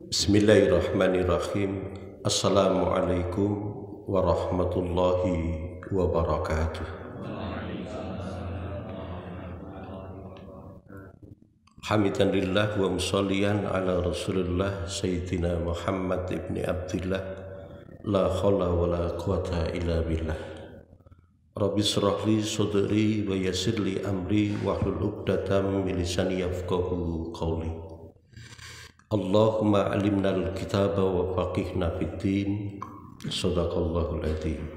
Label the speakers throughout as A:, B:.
A: Bismillahirrahmanirrahim. Assalamualaikum warahmatullahi wabarakatuh. Hamidalillah wa musalliyan ala Rasulillah Sayyidina Muhammad ibni Abdillah. La khawla wa la quwata illa billah. Rabbi syrahli sadri wa yassirli amri wahlul 'uqdatam min lisani yafqahu qawli. Allahumma alimnal kitaba wa faqihna fid din. Shadaqallahul adzim.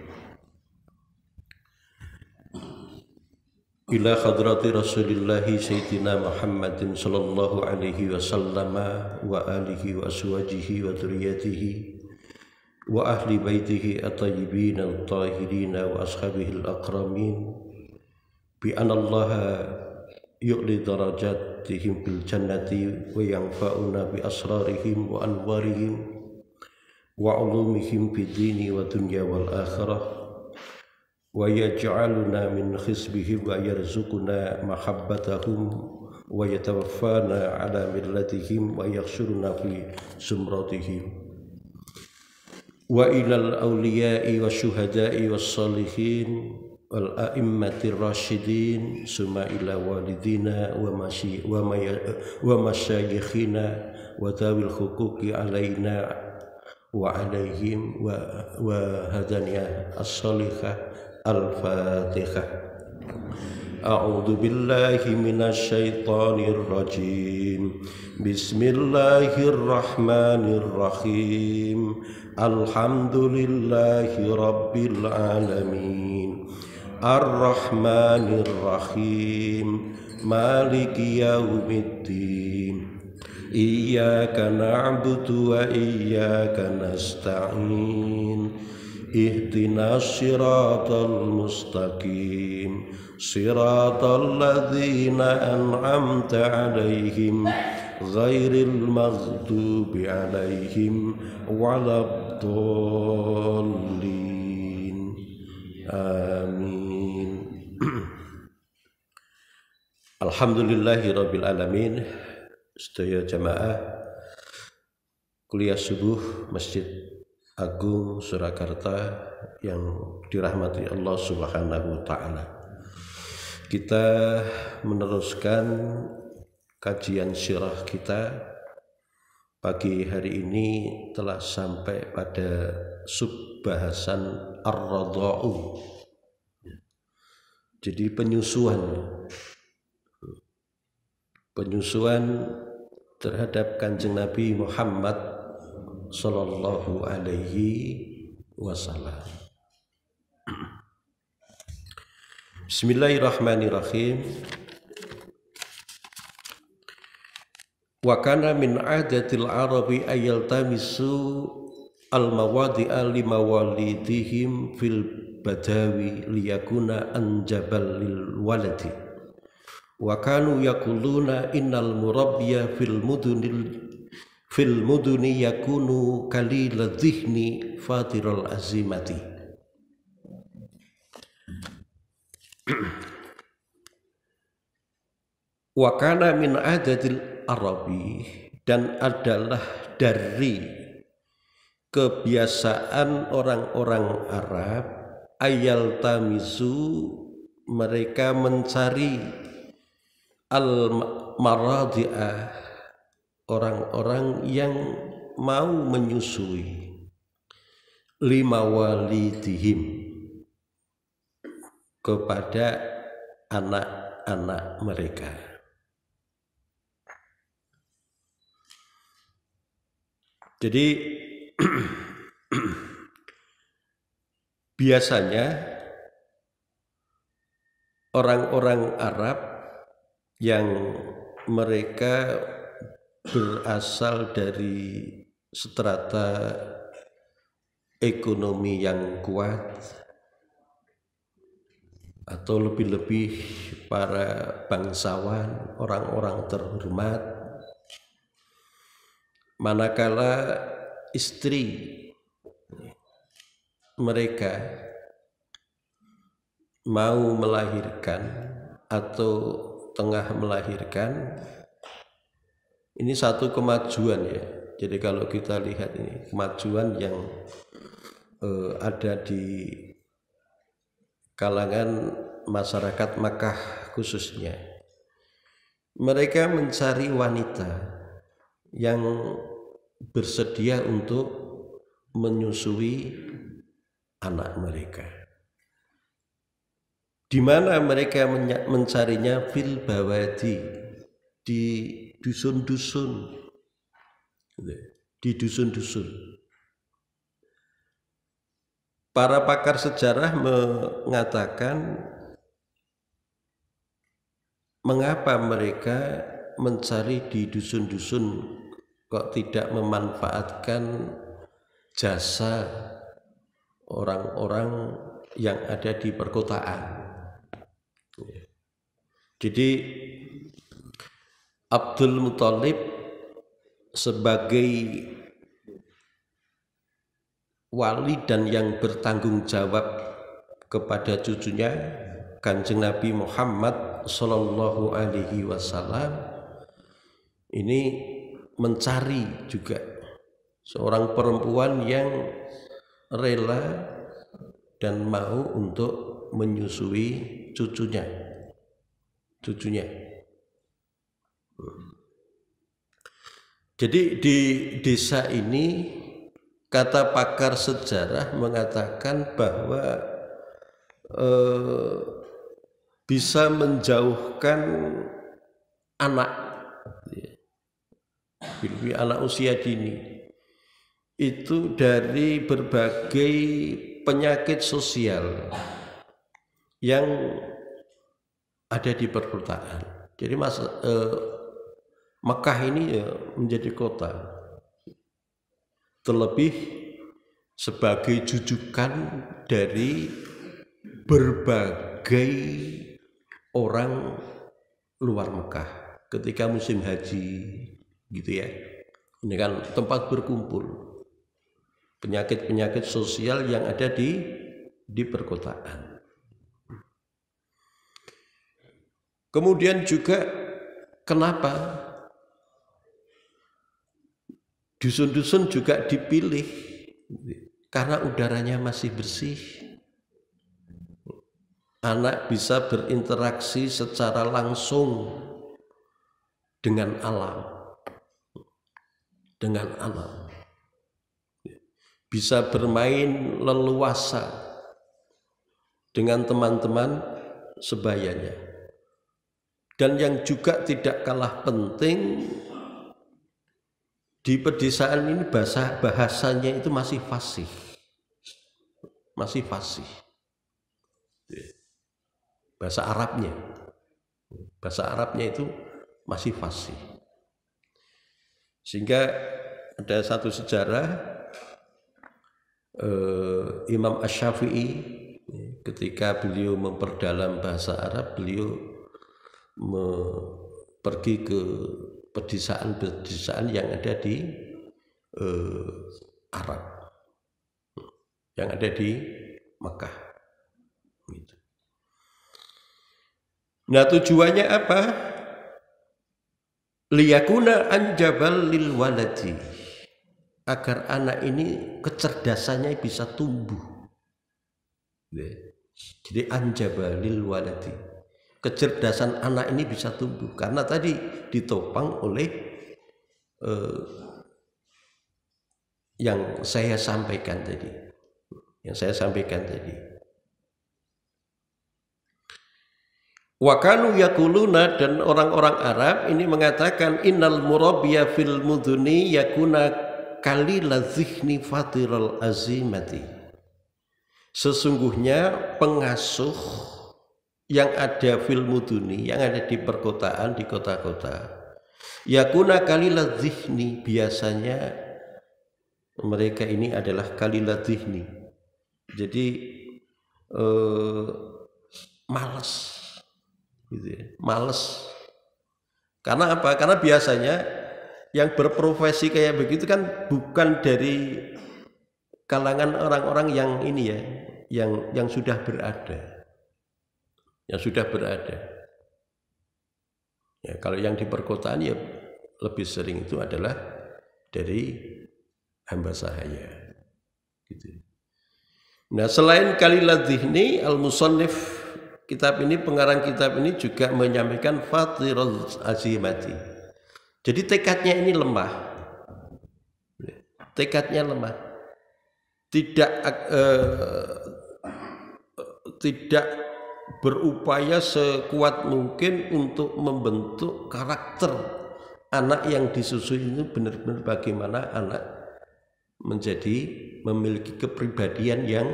A: Ila hadrati Rasulillahi Sayyidina Muhammadin sallallahu alaihi wasallam wa alihi wa azwajihi wa dzurriyyatihi wa ahli baitihi at-tayyibin at-tahirin wa ashabihi al-akramin bi anna Allah yu'li darajatihim bil jannati wa yanfa'una bi asrarihim wa anwarihim wa ulumihim fid dini wa dunya wal akhirah wa yaj'aluna min khisbihim wa yarzuquna mahabbatahum wa yatawaffana ala millatihim wa yakhshuruna fi zumratihim wa ilal awliya'i wa syuhada'i was salihin wal a'immatir rasyidin summa ila walidina wa masyayikhina wa tawil huquqi alaina wa alaihim wa hadaniyah as-salihah al-fatihah. A'udzu billahi minasy syaithanir rajim. Bismillahirrahmanirrahim. Alhamdulillahi rabbil alamin. Ar-rahmanir rahim. Maliki yaumiddin. Iyyaka na'budu wa iyyaka nasta'in. Ihdinas siratal mustaqim. Siratal ladzina an'amta 'alaihim ghairil maghdubi 'alaihim waladdallin. Amin. Alhamdulillahirabbil alamin. Sedaya jamaah kuliah subuh Masjid Agung Surakarta yang dirahmati Allah Subhanahu wa taala. Kita meneruskan kajian sirah kita. Pagi hari ini telah sampai pada subbahasan ar-radha'u. Jadi penyusuan terhadap Kanjeng Nabi Muhammad sallallahu alaihi wasallam. Bismillahirrahmanirrahim. Wa kana min 'adatil arabi ayaltamisu al-mawadi'a limawalidihim fil badawi liyakuna anjabal lil waladi. Wa kanu yaquluna innal murabbiya fil muduni yakunu kalil dhihni fatiral azimati. Wa kana min adatil arabi, dan adalah dari kebiasaan orang-orang Arab, ayal tamizu, mereka mencari al-maradi'ah, orang-orang yang mau menyusui, lima walidihim, kepada anak-anak mereka. Jadi biasanya orang-orang Arab yang mereka berasal dari strata ekonomi yang kuat, atau lebih-lebih para bangsawan, orang-orang terhormat, manakala istri mereka mau melahirkan atau tengah melahirkan, Ini satu kemajuan ya. Jadi kalau kita lihat ini kemajuan yang ada di kalangan masyarakat Makkah khususnya. Mereka mencari wanita yang bersedia untuk menyusui anak mereka. Di mana mereka mencarinya? Fil bawadi, di dusun-dusun, di dusun-dusun. Para pakar sejarah mengatakan mengapa mereka mencari di dusun-dusun kok tidak memanfaatkan jasa orang-orang yang ada di perkotaan. Jadi Abdul Muthalib sebagai wali dan yang bertanggung jawab kepada cucunya Kanjeng Nabi Muhammad Sallallahu Alaihi Wasallam ini mencari juga seorang perempuan yang rela dan mau untuk menyusui cucunya. Jadi di desa ini kata pakar sejarah mengatakan bahwa bisa menjauhkan anak usia dini itu dari berbagai penyakit sosial yang ada di perkotaan. Jadi Mekah ini menjadi kota, terlebih sebagai jujukan dari berbagai orang luar Mekah ketika musim haji, gitu ya. Ini kan tempat berkumpul penyakit-penyakit sosial yang ada di perkotaan. Kemudian juga kenapa dusun-dusun juga dipilih? Karena udaranya masih bersih. Anak bisa berinteraksi secara langsung dengan alam. Bisa bermain leluasa dengan teman-teman sebayanya. Dan yang juga tidak kalah penting, di pedesaan ini bahasanya itu masih fasih. Bahasa Arabnya itu masih fasih. Sehingga ada satu sejarah Imam Asy-Syafi'i ketika beliau memperdalam bahasa Arab, beliau pergi ke pedesaan-pedesaan yang ada di Arab, yang ada di Mekah. Gitu. Nah, tujuannya apa? Liyakuna anjabal lil waladi, agar anak ini kecerdasannya bisa tumbuh. Jadi anjabal lil waladi, kecerdasan anak ini bisa tumbuh karena tadi ditopang oleh yang saya sampaikan tadi. Wa kanu yaquluna, dan orang-orang Arab ini mengatakan innal murabbiya fil muduni yakuna kalila zihni fatiral azimati. Sesungguhnya pengasuh yang ada fil muduni, yang ada di perkotaan, di kota-kota, yakuna kalila zihni, biasanya mereka ini adalah kalila zihni. Jadi malas gitu ya, males. Karena apa? Karena biasanya yang berprofesi kayak begitu kan bukan dari kalangan orang-orang yang ini ya, yang sudah berada. Ya, kalau yang di perkotaan ya lebih sering itu adalah dari hamba sahaya. Gitu. Nah, selain Khalilad Dhihni, al-musannif kitab ini, pengarang kitab ini juga menyampaikan fatirul azimati. Jadi tekadnya ini lemah. Tekadnya lemah. Tidak berupaya sekuat mungkin untuk membentuk karakter anak yang disusui ini benar-benar bagaimana anak memiliki kepribadian yang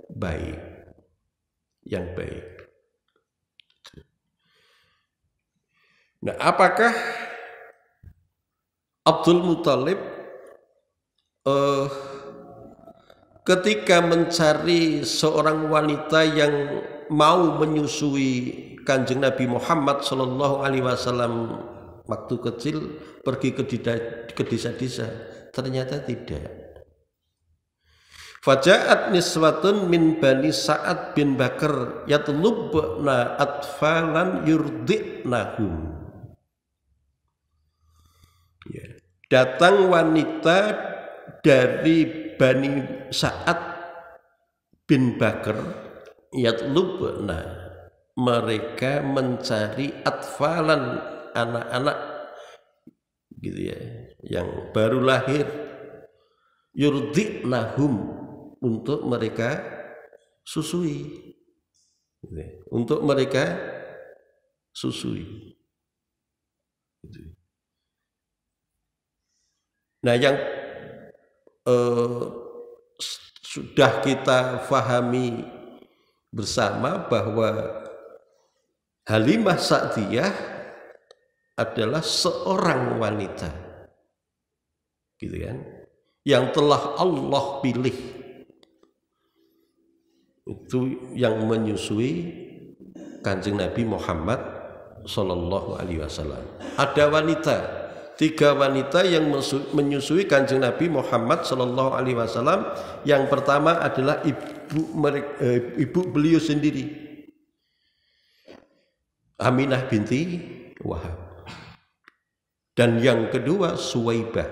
A: baik. Nah, apakah Abdul Muthalib ketika mencari seorang wanita yang mau menyusui Kanjeng Nabi Muhammad Shallallahu Alaihi Wasallam waktu kecil pergi ke desa-desa? Ternyata tidak. Faja'at niswatun min bani Sa'ad bin Bakar yatlubna atfalan yurdi'nahum. Ya. Datang wanita dari Bani Sa'ad bin Bakar yatlubna, mereka mencari atfalan, anak-anak gitu ya, yang baru lahir, yurdi'nahum, untuk mereka susui, untuk mereka susui. Nah, yang sudah kita fahami bersama bahwa Halimah Sa'diyah adalah seorang wanita, gitu kan, yang telah Allah pilih, itu yang menyusui Kanjeng Nabi Muhammad Sallallahu Alaihi Wasallam. Ada wanita, 3 wanita yang menyusui Kanjeng Nabi Muhammad Sallallahu Alaihi Wasallam. Yang pertama adalah ibu beliau sendiri, Aminah binti Wahab. Dan yang kedua Suwaibah.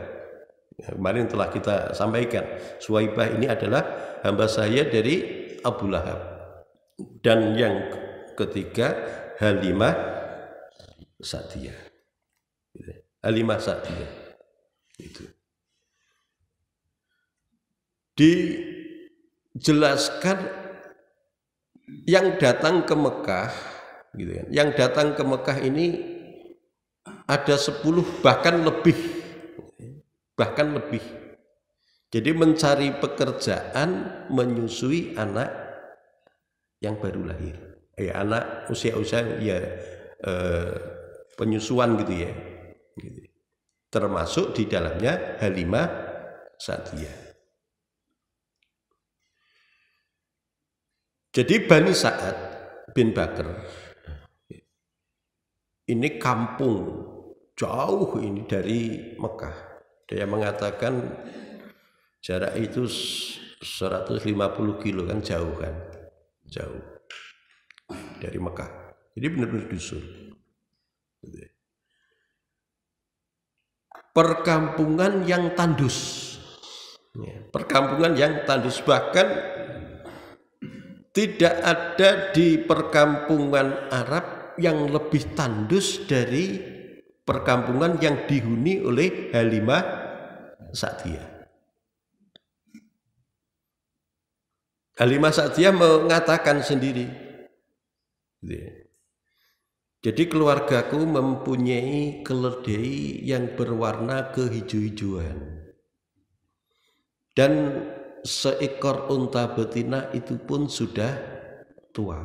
A: Kemarin telah kita sampaikan, Suwaibah ini adalah hamba saya dari Abu Lahab. Dan yang ketiga Halimah Sa'diyah. Halimah Sa'diyah itu dijelaskan yang datang ke Mekah, gitu kan. Yang datang ke Mekah ini ada 10 bahkan lebih. Jadi mencari pekerjaan menyusui anak yang baru lahir, anak usia-usia ya penyusuan gitu ya, gitu. Termasuk di dalamnya Halimah Sa'diyah. Jadi Bani Sa'ad bin Bakar ini kampung jauh ini dari Mekah. Dia mengatakan jarak itu 150 kilo kan, jauh dari Mekah. Jadi benar-benar dusun. Perkampungan yang tandus, bahkan tidak ada di perkampungan Arab yang lebih tandus dari perkampungan yang dihuni oleh Halimah Sa'diyah. Halimah Sa'diyah mengatakan sendiri, jadi keluargaku mempunyai keledai yang berwarna kehijau-hijauan, dan seekor unta betina itu pun sudah tua,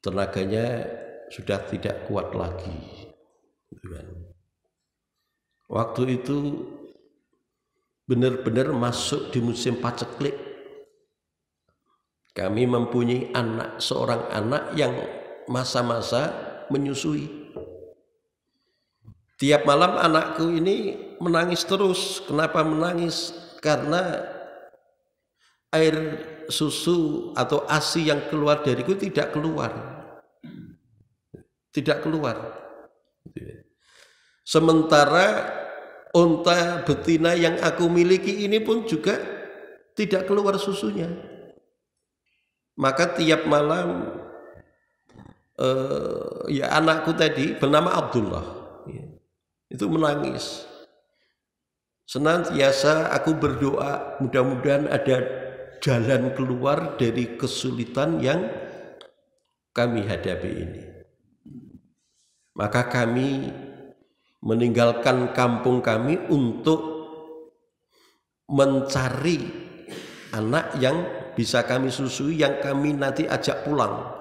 A: tenaganya sudah tidak kuat lagi. Waktu itu benar-benar masuk di musim paceklik. Kami mempunyai seorang anak yang masa-masa menyusui. Tiap malam anakku ini menangis terus. Kenapa menangis? Karena air susu atau ASI yang keluar dariku tidak keluar. Sementara unta betina yang aku miliki ini pun juga tidak keluar susunya. Maka tiap malam ya anakku tadi bernama Abdullah itu menangis. Senantiasa aku berdoa mudah-mudahan ada jalan keluar dari kesulitan yang kami hadapi ini. Maka kami meninggalkan kampung kami untuk mencari anak yang bisa kami susui, yang kami nanti ajak pulang.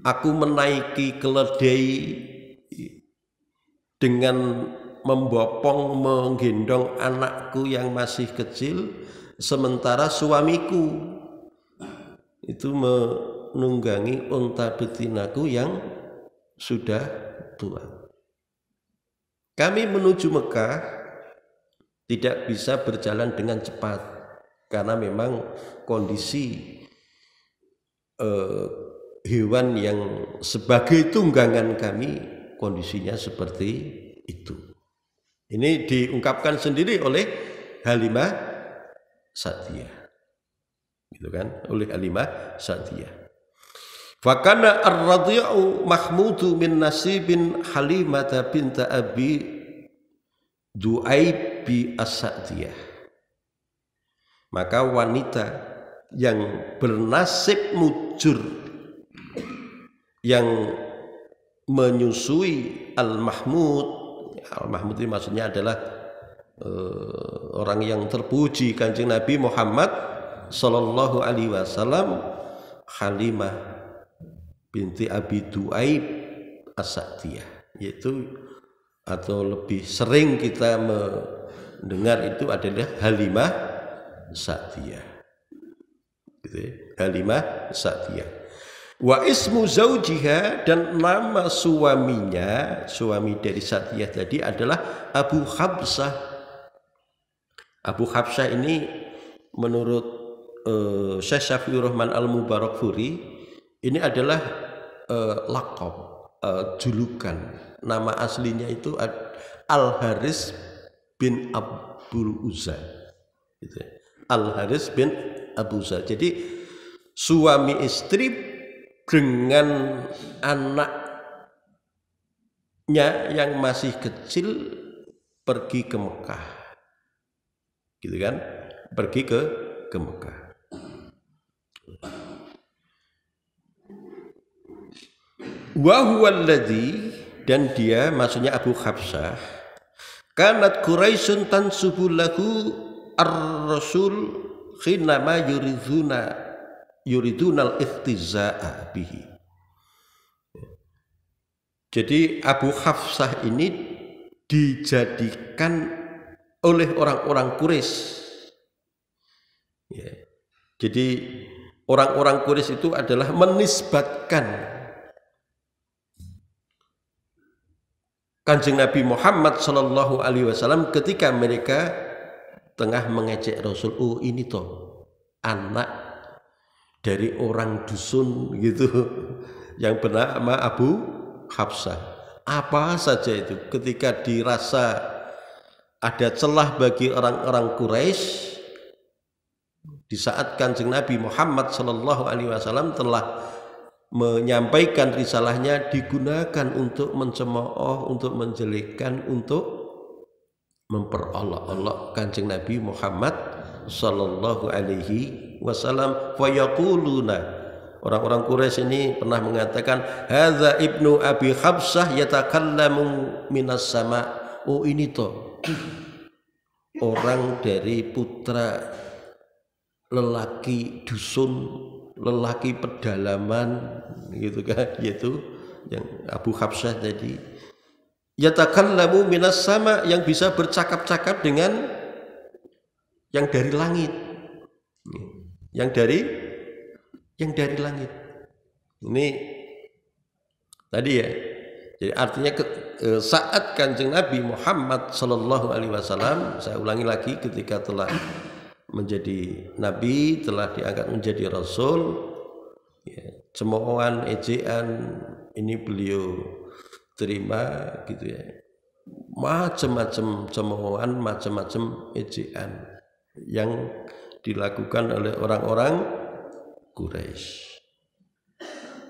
A: Aku menaiki keledai dengan membopong, menggendong anakku yang masih kecil, sementara suamiku itu menunggangi unta betinaku yang sudah tua. Kami menuju Mekah tidak bisa berjalan dengan cepat karena memang kondisi hewan yang sebagai tunggangan kami kondisinya seperti itu. Ini diungkapkan sendiri oleh Halimah Sa'diyah, gitu kan? Oleh Halimah Sa'diyah. Fakana ar-radhi'u mahmudu min nasibin Halimata binta Abi Du'aib bi as-Sa'diyah. Maka wanita yang bernasib mujur yang menyusui Al-Mahmud. Al-Mahmud ini maksudnya adalah orang yang terpuji, Kanjeng Nabi Muhammad sallallahu alaihi wasallam, Halimah binti Abi Du'aib as-Sa'diyah, yaitu atau lebih sering kita mendengar itu adalah Halimah Sa'diyah, gitu ya. Halimah Sa'diyah. Wa ismu zaujiha, dan nama suaminya, suami dari Sa'diyah tadi adalah Abu Habsah. Abu Habsah ini menurut Syekh Syafi'ur Rahman Al-Mubarakfuri ini adalah laqab, julukan. Nama aslinya itu Al-Haris bin Abdul Uzza, gitu. Al-Haris bin Abu Uzza. Jadi suami istri dengan anaknya yang masih kecil pergi ke Mekah, gitu kan? Pergi ke Mekah. Wa huwa alladhi, dan dia maksudnya Abu Habsah, kanat Quraisyun tansubu lahu ar-rasul khinama yuridunal ikhtiza'a bihi. Jadi Abu Hafsah ini dijadikan oleh orang-orang Quraisy. Ya. Jadi orang-orang Quraisy itu adalah menisbatkan Kanjeng Nabi Muhammad sallallahu alaihi wasallam ketika mereka tengah mengejek Rasul. Oh, ini toh anak dari orang dusun gitu yang bernama Abu Habsah. Apa saja itu ketika dirasa ada celah bagi orang-orang Quraisy, di saat Kanjeng Nabi Muhammad sallallahu alaihi wasallam telah menyampaikan risalahnya, digunakan untuk mencemooh, untuk menjelekkan, untuk memperolok-olok Kanjeng Nabi Muhammad sallallahu alaihi wasallam. Fa yaquluna, orang-orang Quraisy ini pernah mengatakan, hadza ibnu Abi Habsah yatakallamu minas sama. Oh, ini toh orang dari putra lelaki dusun, lelaki pedalaman, gitu kan, yaitu yang Abu Habsah tadi. Yatakallamu minas sama, yang bisa bercakap-cakap dengan yang dari langit, yang dari langit. Ini tadi ya. Jadi artinya saat Kanjeng Nabi Muhammad sallallahu alaihi wasallam, saya ulangi lagi, ketika telah menjadi nabi, telah diangkat menjadi rasul, ya, cemoohan, ejekan ini beliau terima, gitu ya. macam-macam cemoohan, macam-macam ejekan yang dilakukan oleh orang-orang Quraisy.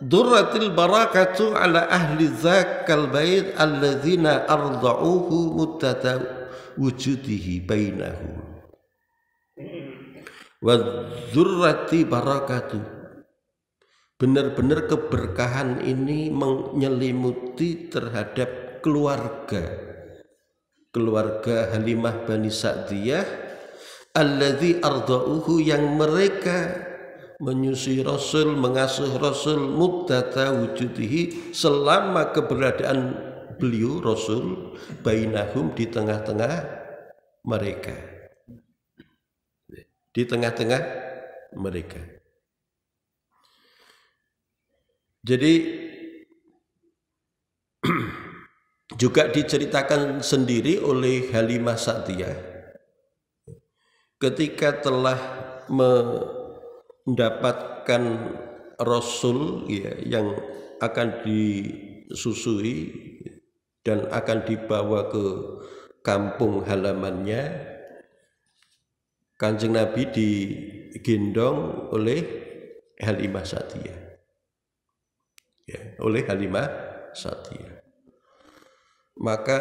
A: Durratil barakatu ala ahli dzakal bait alladzina arda'uhu muddata wujudihi bainahum. Wa dzurrati barakatu, benar-benar keberkahan ini menyelimuti terhadap keluarga Halimah Bani Sa'diyah alladzi arda'uhu, yang mereka menyusui Rasul, mengasuh Rasul muddata wujudihi, selama keberadaan beliau Rasul, bainahum, di tengah-tengah mereka, di tengah-tengah mereka. Jadi juga diceritakan sendiri oleh Halimah Sa'diyah ketika telah mendapatkan Rasul ya, yang akan disusui dan akan dibawa ke kampung halamannya. Kanjeng Nabi digendong oleh Halimah Sa'diyah ya, oleh Halimah Sa'diyah. Maka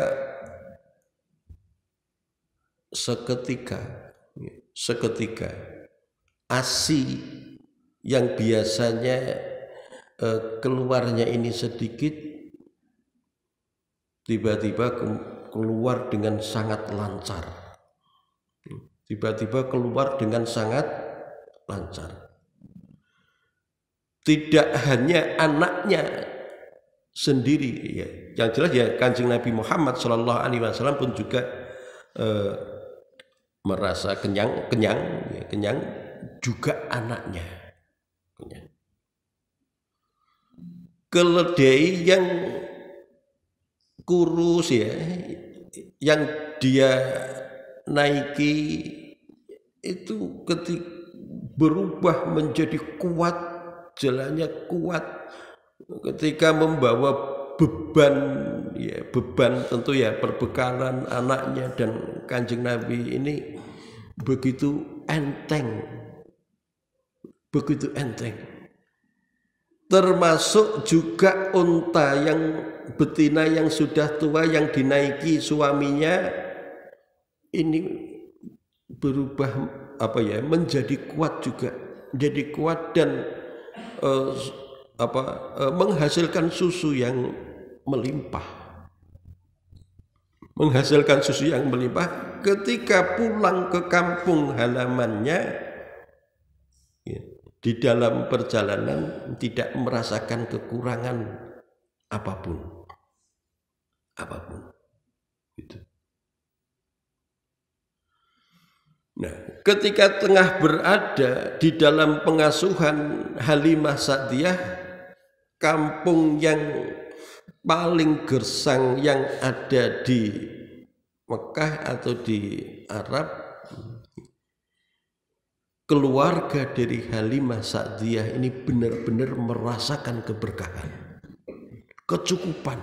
A: seketika ASI yang biasanya keluarnya ini sedikit, tiba-tiba keluar dengan sangat lancar. Tiba-tiba keluar dengan sangat lancar. Tidak hanya anaknya sendiri ya, yang jelas ya Kanjeng Nabi Muhammad SAW pun juga merasa kenyang juga anaknya kenyang. Keledai yang kurus ya, yang dia naiki itu ketika berubah menjadi kuat, jalannya kuat ketika membawa beban ya, beban tentu ya perbekalan anaknya dan Kanjeng Nabi ini begitu enteng, termasuk juga unta yang betina yang sudah tua yang dinaiki suaminya ini berubah menjadi kuat juga, jadi kuat dan menghasilkan susu yang melimpah. Ketika pulang ke kampung halamannya ya, di dalam perjalanan tidak merasakan kekurangan apapun gitu. Nah, ketika tengah berada di dalam pengasuhan Halimah Sa'diyah, kampung yang paling gersang yang ada di Mekah atau di Arab, keluarga dari Halimah Sa'diyah ini benar-benar merasakan keberkahan, kecukupan,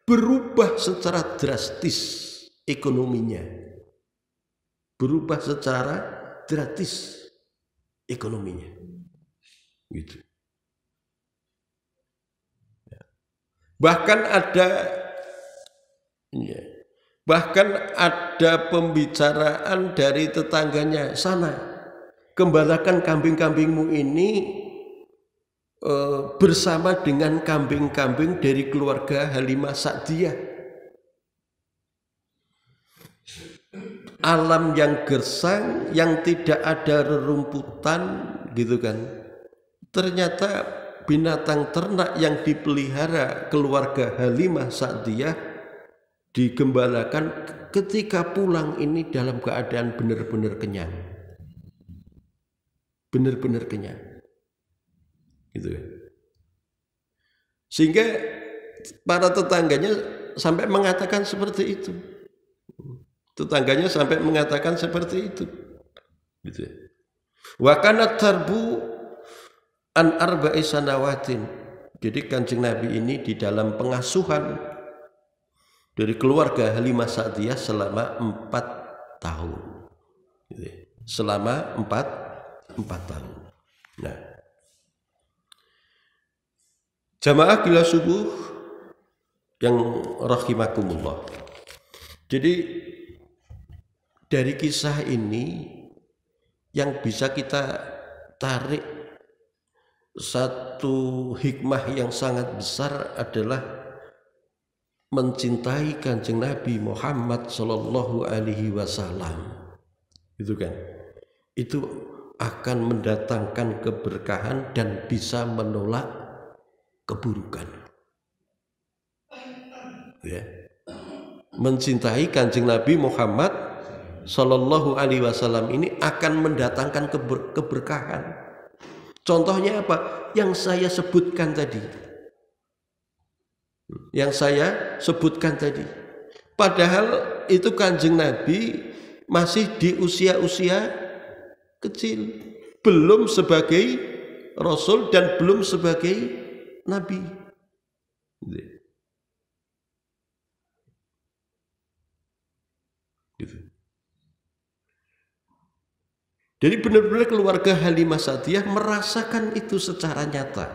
A: berubah secara drastis ekonominya, gitu. Bahkan ada pembicaraan dari tetangganya, sana gembalakan kambing-kambingmu ini bersama dengan kambing-kambing dari keluarga Halimah Sa'diyah. Alam yang gersang, yang tidak ada rerumputan gitu kan. Ternyata binatang ternak yang dipelihara keluarga Halimah Sa'diyah digembalakan, ketika pulang ini dalam keadaan benar-benar kenyang. Gitu ya. Sehingga para tetangganya sampai mengatakan seperti itu. Gitu ya. Wa kana tarbu an arba'i sanawatin, Jadi Kanjeng Nabi ini di dalam pengasuhan dari keluarga Halimah Sa'diyah selama 4 tahun. Selama 4 tahun. Nah, jamaah qiyam subuh yang rahimakumullah. Jadi dari kisah ini yang bisa kita tarik satu hikmah yang sangat besar adalah mencintai Kanjeng Nabi Muhammad Sallallahu Alaihi Wasallam. Itu kan, itu akan mendatangkan keberkahan dan bisa menolak keburukan. Ya. Mencintai Kanjeng Nabi Muhammad Sallallahu Alaihi Wasallam ini akan mendatangkan keberkahan. Contohnya apa? Yang saya sebutkan tadi. Padahal itu Kanjeng Nabi masih di usia-usia kecil, belum sebagai Rasul dan belum sebagai Nabi. Jadi benar-benar keluarga Halimah Sa'diyah merasakan itu secara nyata.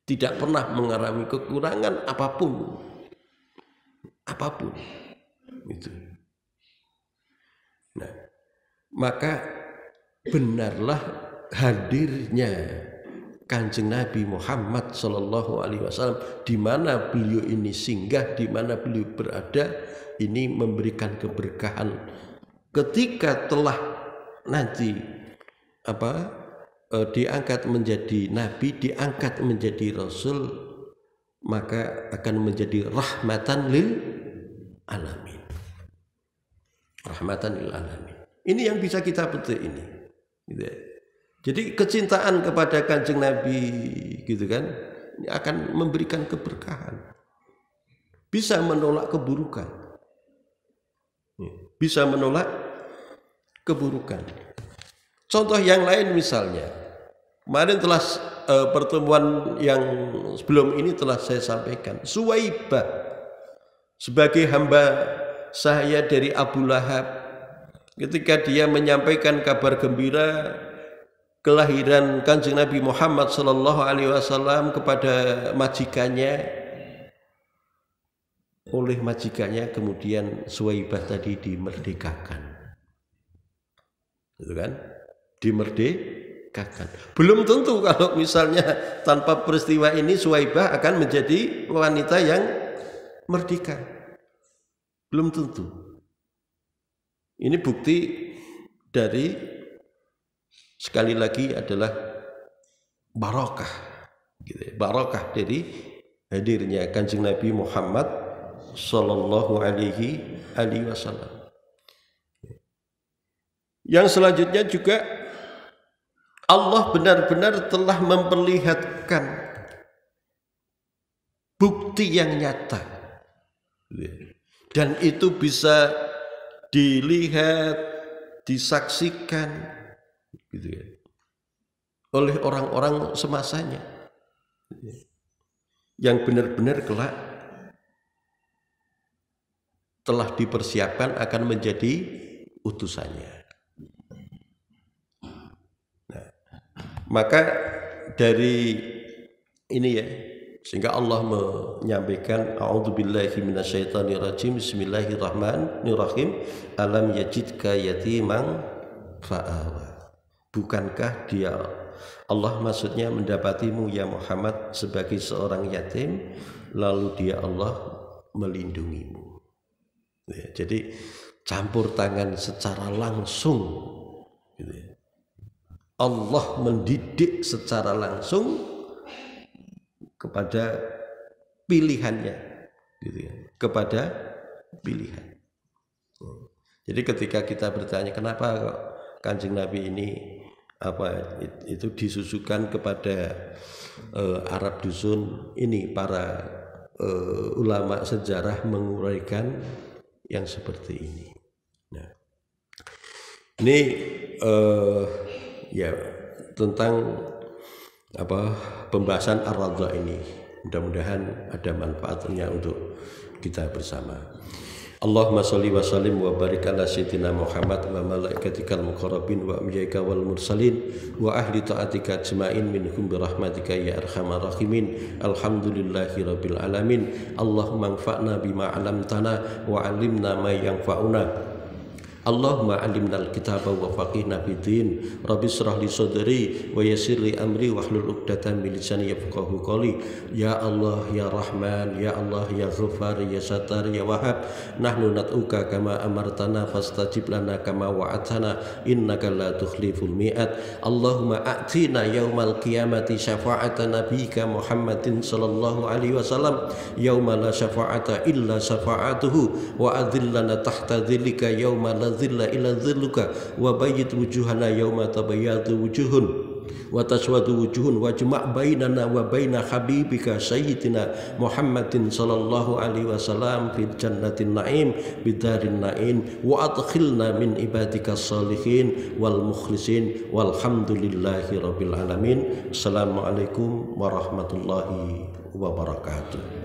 A: Tidak pernah mengalami kekurangan apapun. Itu. Nah, maka benarlah hadirnya Kanjeng Nabi Muhammad Sallallahu Alaihi Wasallam di mana beliau ini singgah, di mana beliau berada, ini memberikan keberkahan. Ketika telah nanti diangkat menjadi nabi, diangkat menjadi rasul, maka akan menjadi rahmatan lil alamin. Rahmatan lil alamin. Ini yang bisa kita petik ini. Gitu. Jadi kecintaan kepada Kanjeng Nabi gitu kan, ini akan memberikan keberkahan. Bisa menolak keburukan. Bisa menolak keburukan. Contoh yang lain misalnya, kemarin telah pertemuan yang sebelum ini telah saya sampaikan, Suwaibah sebagai hamba sahaya dari Abu Lahab, ketika dia menyampaikan kabar gembira kelahiran Kanjeng Nabi Muhammad Sallallahu Alaihi Wasallam kepada majikannya, oleh majikannya kemudian Suwaibah tadi dimerdekakan. Itu kan, dimerdekakan. Belum tentu kalau misalnya tanpa peristiwa ini Suwaibah akan menjadi wanita yang merdeka. Belum tentu. Ini bukti dari, sekali lagi, adalah barokah, gitu. Barokah dari hadirnya Kanjeng Nabi Muhammad Sallallahu Alaihi Wasallam. Yang selanjutnya juga Allah benar-benar telah memperlihatkan bukti yang nyata, dan itu bisa dilihat, disaksikan gitu ya, oleh orang-orang semasanya yang benar-benar kelak telah dipersiapkan akan menjadi utusannya. Maka dari ini ya, sehingga Allah menyampaikan a'udzubillahi minasyaitonirrajim, bismillahirrahmanirrahim, alam yajidka yatiman fa'awa. Bukankah dia, Allah maksudnya, mendapatimu ya Muhammad sebagai seorang yatim, lalu dia Allah melindungimu. Ya, jadi campur tangan secara langsung gitu ya. Allah mendidik secara langsung kepada pilihannya, gitu ya, kepada pilihan. Jadi ketika kita bertanya kenapa kok Kanjeng Nabi ini itu disusukan kepada Arab dusun, ini para ulama sejarah menguraikan yang seperti ini. Nah, ini ya tentang pembahasan ar-radha ini. Mudah-mudahan ada manfaatnya untuk kita bersama. Allahumma salli wa sallim wa barik ala sayyidina Muhammad wa malaikatikal muqarrabin wa anbiyaika wal mursalin wa ahli ta'atika ajma'in minhum bi rahmatika ya arhamar rahimin. Alhamdulillahi rabbil alamin. Allahumma anfa'na bima 'allamtana wa 'allimna ma yanfa'una. Allahumma alimna al-kitaba wa faqihna fid-din. Rabbi shrah li sadri wa yassir li amri wahlul 'uqdatam min lisani yafqahu qawli. Ya Allah ya Rahman ya Allah ya Ghaffar ya Sattar ya Wahhab, nahnu nad'uka kama amartana fastajib lana kama wa'adtana innaka la tukhliful mi'ad. Allahumma a'tina yaumal qiyamati syafa'ata nabiyyika Muhammadin sallallahu alaihi wasallam yauma la syafa'ata illa syafa'atuhu wa adhillana tahta dhillika yauma la dhilla illa dhilluka wa bayyit wujuhana yawma tabayyadu wujuhun wa taswadu wujuhun wajma' bainana wa baina habibika sayyidina Muhammadin sallallahu alaihi wasallam fil jannatin na'im bidarin na'im wa adkhilna min ibadika salihin wal mukhlisin walhamdulillahi rabbil alamin. Assalamualaikum warahmatullahi wabarakatuh.